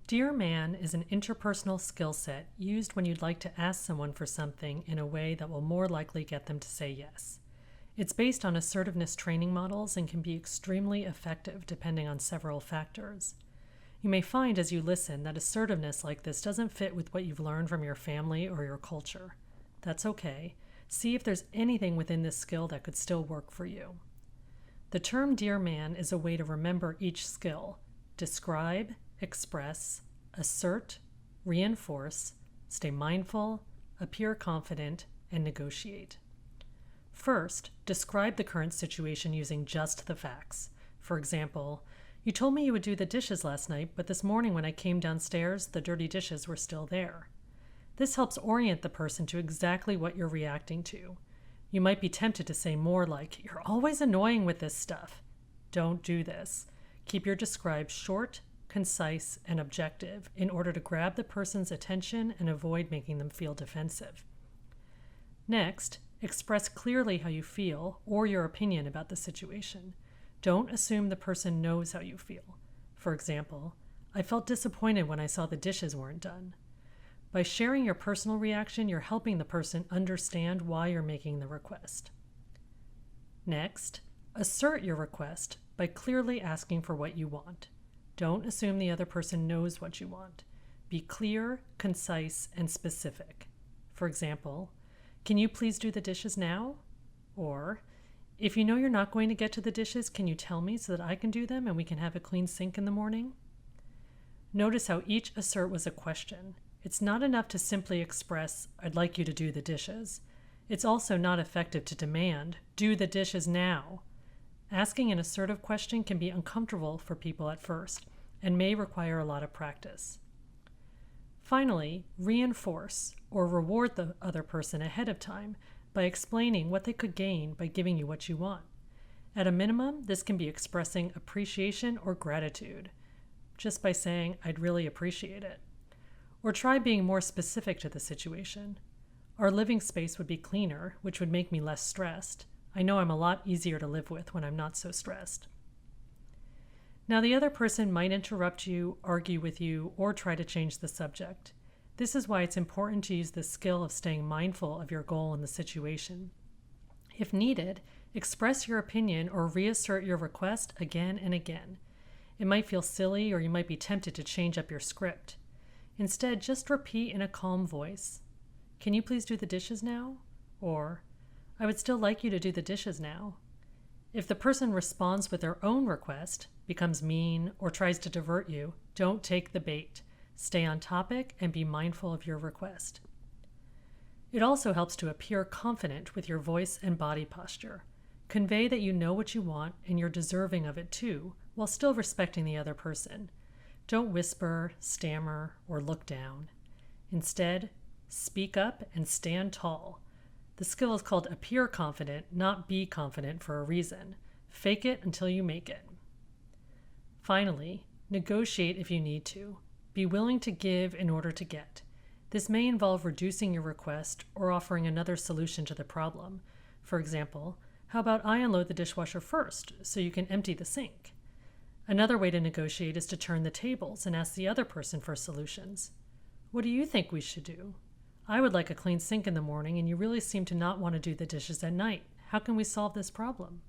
Dear Man is an interpersonal skill set used when you'd like to ask someone for something in a way that will more likely get them to say yes. It's based on assertiveness training models and can be extremely effective depending on several factors. You may find as you listen that assertiveness like this doesn't fit with what you've learned from your family or your culture. That's okay. See if there's anything within this skill that could still work for you. The term Dear Man is a way to remember each skill: describe, express, assert, reinforce, stay mindful, appear confident, and negotiate. First, describe the current situation using just the facts. For example, you told me you would do the dishes last night, but this morning when I came downstairs, the dirty dishes were still there. This helps orient the person to exactly what you're reacting to. You might be tempted to say more like, "You're always annoying with this stuff." Don't do this. Keep your describe short, concise, and objective in order to grab the person's attention and avoid making them feel defensive. Next, express clearly how you feel or your opinion about the situation. Don't assume the person knows how you feel. For example, I felt disappointed when I saw the dishes weren't done. By sharing your personal reaction, you're helping the person understand why you're making the request. Next, assert your request by clearly asking for what you want. Don't assume the other person knows what you want. Be clear, concise, and specific. For example, "Can you please do the dishes now?" Or, "If you know you're not going to get to the dishes, can you tell me so that I can do them and we can have a clean sink in the morning?" Notice how each assert was a question. It's not enough to simply express, "I'd like you to do the dishes." It's also not effective to demand, "Do the dishes now." Asking an assertive question can be uncomfortable for people at first and may require a lot of practice. Finally, reinforce or reward the other person ahead of time by explaining what they could gain by giving you what you want. At a minimum, this can be expressing appreciation or gratitude, just by saying, "I'd really appreciate it." Or try being more specific to the situation. "Our living space would be cleaner, which would make me less stressed. I know I'm a lot easier to live with when I'm not so stressed." Now, the other person might interrupt you, argue with you, or try to change the subject. This is why it's important to use the skill of staying mindful of your goal in the situation. If needed, express your opinion or reassert your request again and again. It might feel silly or you might be tempted to change up your script. Instead, just repeat in a calm voice, "Can you please do the dishes now?" Or, "I would still like you to do the dishes now." If the person responds with their own request, becomes mean, or tries to divert you, don't take the bait. Stay on topic and be mindful of your request. It also helps to appear confident with your voice and body posture. Convey that you know what you want and you're deserving of it too, while still respecting the other person. Don't whisper, stammer, or look down. Instead, speak up and stand tall. The skill is called appear confident, not be confident for a reason. Fake it until you make it. Finally, negotiate if you need to. Be willing to give in order to get. This may involve reducing your request or offering another solution to the problem. For example, how about I unload the dishwasher first so you can empty the sink? Another way to negotiate is to turn the tables and ask the other person for solutions. "What do you think we should do? I would like a clean sink in the morning and you really seem to not want to do the dishes at night. How can we solve this problem?"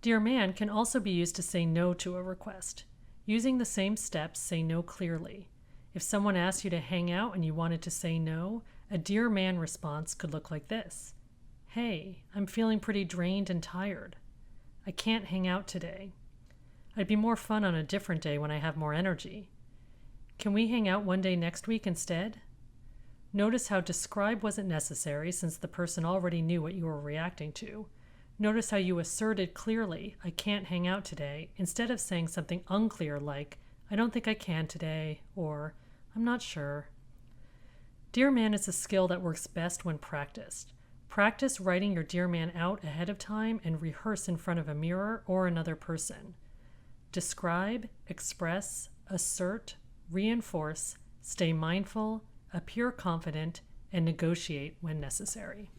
Dear Man can also be used to say no to a request. Using the same steps, say no clearly. If someone asked you to hang out and you wanted to say no, a Dear Man response could look like this: "Hey, I'm feeling pretty drained and tired. I can't hang out today. I'd be more fun on a different day when I have more energy. Can we hang out one day next week instead?" Notice how describe wasn't necessary since the person already knew what you were reacting to. Notice how you asserted clearly, "I can't hang out today," instead of saying something unclear like, "I don't think I can today," or "I'm not sure." Dear Man is a skill that works best when practiced. Practice writing your Dear Man out ahead of time and rehearse in front of a mirror or another person. Describe, express, assert, reinforce, stay mindful, appear confident, and negotiate when necessary.